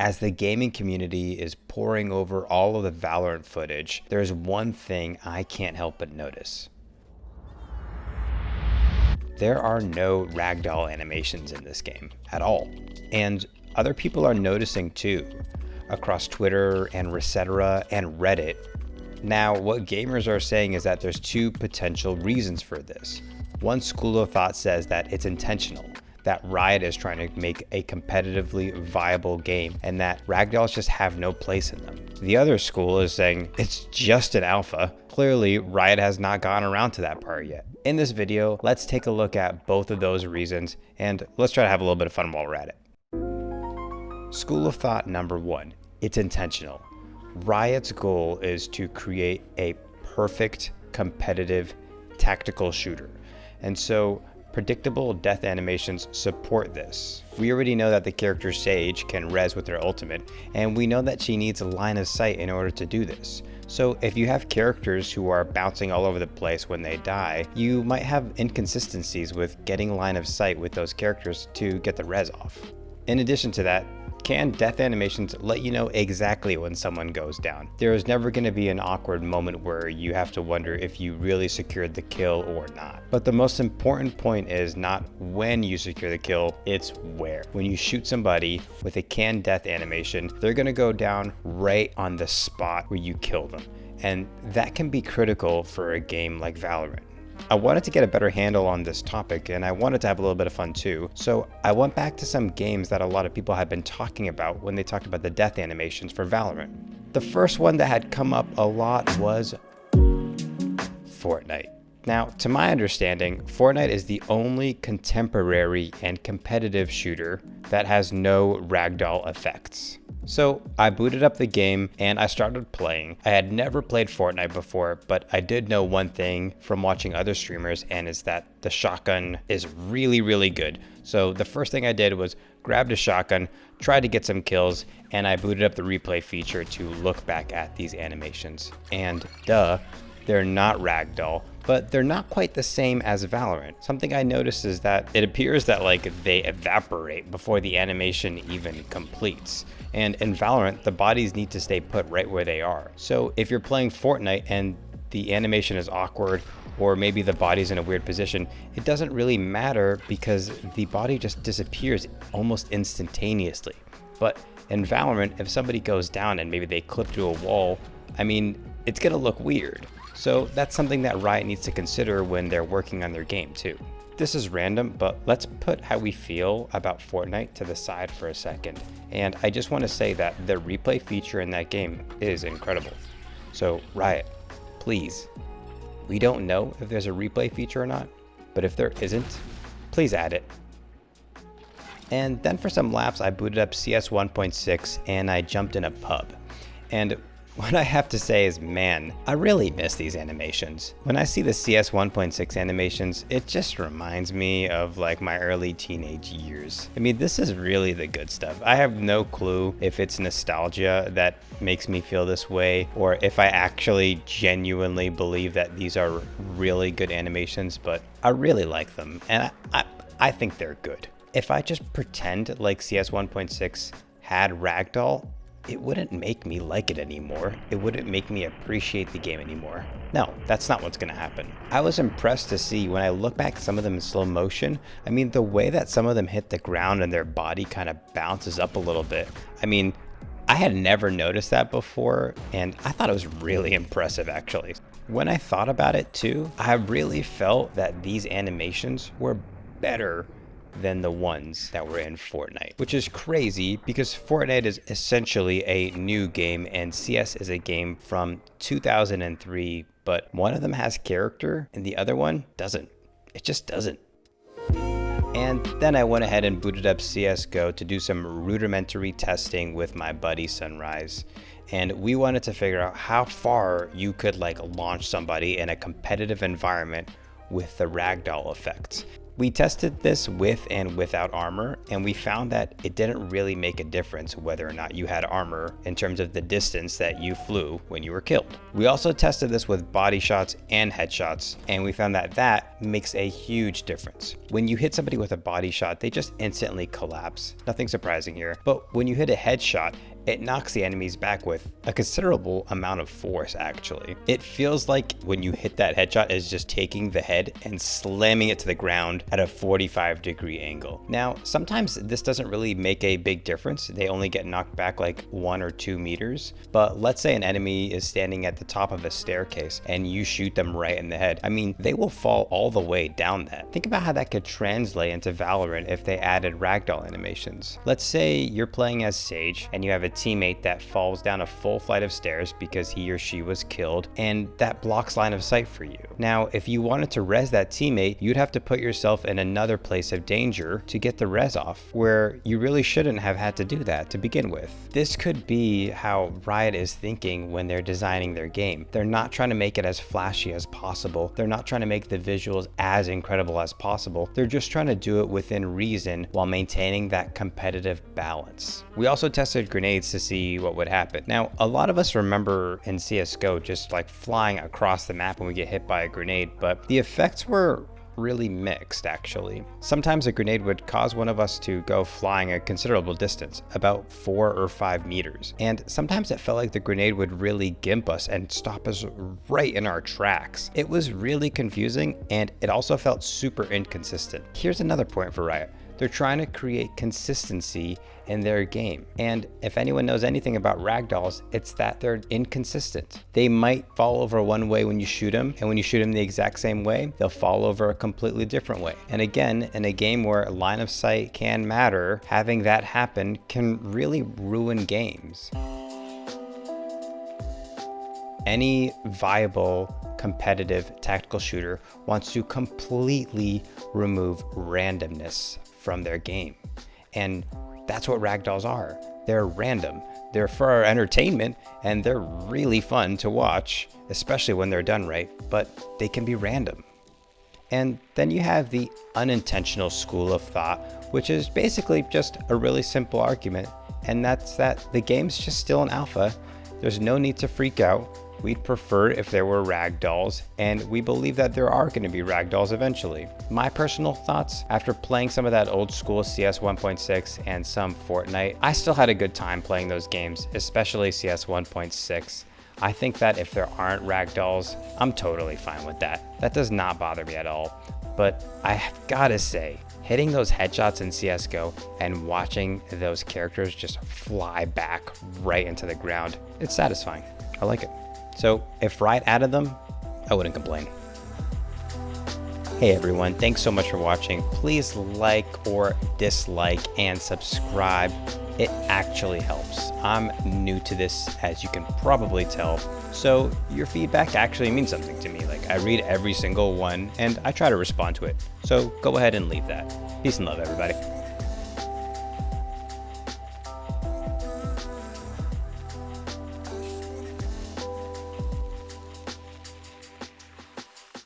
As the gaming community is poring over all of the Valorant footage, there's one thing I can't help but notice. There are no ragdoll animations in this game at all. And other people are noticing too, across Twitter and Resetera and Reddit. Now, what gamers are saying is that there's two potential reasons for this. One school of thought says that it's intentional, that Riot is trying to make a competitively viable game and that ragdolls just have no place in them. The other school is saying it's just an alpha. Clearly, Riot has not gotten around to that part yet. In this video, let's take a look at both of those reasons and let's try to have a little bit of fun while we're at it. School of thought number one, it's intentional. Riot's goal is to create a perfect, competitive, tactical shooter. And so predictable death animations support this. We already know that the character Sage can res with her ultimate, and we know that she needs a line of sight in order to do this. So if you have characters who are bouncing all over the place when they die, you might have inconsistencies with getting line of sight with those characters to get the res off. In addition to that, canned death animations let you know exactly when someone goes down. There is never going to be an awkward moment where you have to wonder if you really secured the kill or not. But the most important point is not when you secure the kill, it's where. When you shoot somebody with a canned death animation, they're going to go down right on the spot where you kill them. And that can be critical for a game like Valorant. I wanted to get a better handle on this topic and I wanted to have a little bit of fun too. So I went back to some games that a lot of people had been talking about when they talked about the death animations for Valorant. The first one that had come up a lot was Fortnite. Now, to my understanding, Fortnite is the only contemporary and competitive shooter that has no ragdoll effects. So I booted up the game and I started playing. I had never played Fortnite before, but I did know one thing from watching other streamers, and it's that the shotgun is really, really good. So the first thing I did was grabbed a shotgun, tried to get some kills, and I booted up the replay feature to look back at these animations. And duh, they're not ragdoll, but they're not quite the same as Valorant. Something I noticed is that it appears that they evaporate before the animation even completes. And in Valorant, the bodies need to stay put right where they are. So if you're playing Fortnite and the animation is awkward, or maybe the body's in a weird position, it doesn't really matter because the body just disappears almost instantaneously. But in Valorant, if somebody goes down and maybe they clip to a wall, it's gonna look weird. So that's something that Riot needs to consider when they're working on their game too. This is random, but let's put how we feel about Fortnite to the side for a second. And I just want to say that the replay feature in that game is incredible. So Riot, please, we don't know if there's a replay feature or not, but if there isn't, please add it. And then for some laughs, I booted up CS 1.6 and I jumped in a pub. And what I have to say is, man, I really miss these animations. When I see the CS 1.6 animations, it just reminds me of my early teenage years. This is really the good stuff. I have no clue if it's nostalgia that makes me feel this way, or if I actually genuinely believe that these are really good animations, but I really like them, and I think they're good. If I just pretend like CS 1.6 had ragdoll, it wouldn't make me like it anymore. It wouldn't make me appreciate the game anymore. No, that's not what's gonna happen. I was impressed to see when I look back some of them in slow motion, the way that some of them hit the ground and their body kind of bounces up a little bit. I had never noticed that before, and I thought it was really impressive actually. When I thought about it too, I really felt that these animations were better than the ones that were in Fortnite, which is crazy because Fortnite is essentially a new game and CS is a game from 2003, but one of them has character and the other one doesn't. It just doesn't. And then I went ahead and booted up CSGO to do some rudimentary testing with my buddy Sunrise. And we wanted to figure out how far you could launch somebody in a competitive environment with the ragdoll effects. We tested this with and without armor, and we found that it didn't really make a difference whether or not you had armor in terms of the distance that you flew when you were killed. We also tested this with body shots and headshots, and we found that that makes a huge difference. When you hit somebody with a body shot, they just instantly collapse. Nothing surprising here. But when you hit a headshot, it knocks the enemies back with a considerable amount of force, actually. It feels like when you hit that headshot is just taking the head and slamming it to the ground at a 45-degree angle. Now, sometimes this doesn't really make a big difference. They only get knocked back like 1 or 2 meters. But let's say an enemy is standing at the top of a staircase and you shoot them right in the head. I mean, they will fall all the way down that. Think about how that could translate into Valorant if they added ragdoll animations. Let's say you're playing as Sage and you have a teammate that falls down a full flight of stairs because he or she was killed, and that blocks line of sight for you. Now, if you wanted to res that teammate, you'd have to put yourself in another place of danger to get the res off, where you really shouldn't have had to do that to begin with. This could be how Riot is thinking when they're designing their game. They're not trying to make it as flashy as possible. They're not trying to make the visuals as incredible as possible. They're just trying to do it within reason while maintaining that competitive balance. We also tested grenades to see what would happen. Now, a lot of us remember in CSGO just like flying across the map when we get hit by a grenade, but the effects were really mixed, actually. Sometimes a grenade would cause one of us to go flying a considerable distance, about 4 or 5 meters. And sometimes it felt like the grenade would really gimp us and stop us right in our tracks. It was really confusing, and it also felt super inconsistent. Here's another point for Riot. They're trying to create consistency in their game. And if anyone knows anything about ragdolls, it's that they're inconsistent. They might fall over one way when you shoot them, and when you shoot them the exact same way, they'll fall over a completely different way. And again, in a game where line of sight can matter, having that happen can really ruin games. Any viable competitive tactical shooter wants to completely remove randomness from their game. And that's what ragdolls are. They're random. They're for our entertainment, and they're really fun to watch, especially when they're done right, but they can be random. And then you have the unintentional school of thought, which is basically just a really simple argument, and that's that the game's just still in alpha. There's no need to freak out. We'd prefer if there were ragdolls, and we believe that there are going to be ragdolls eventually. My personal thoughts, after playing some of that old school CS 1.6 and some Fortnite, I still had a good time playing those games, especially CS 1.6. I think that if there aren't ragdolls, I'm totally fine with that. That does not bother me at all. But I have gotta say, hitting those headshots in CSGO and watching those characters just fly back right into the ground, it's satisfying. I like it. So if Riot added them, I wouldn't complain. Hey everyone, thanks so much for watching. Please like or dislike and subscribe. It actually helps. I'm new to this, as you can probably tell. So your feedback actually means something to me. Like, I read every single one and I try to respond to it. So go ahead and leave that. Peace and love, everybody.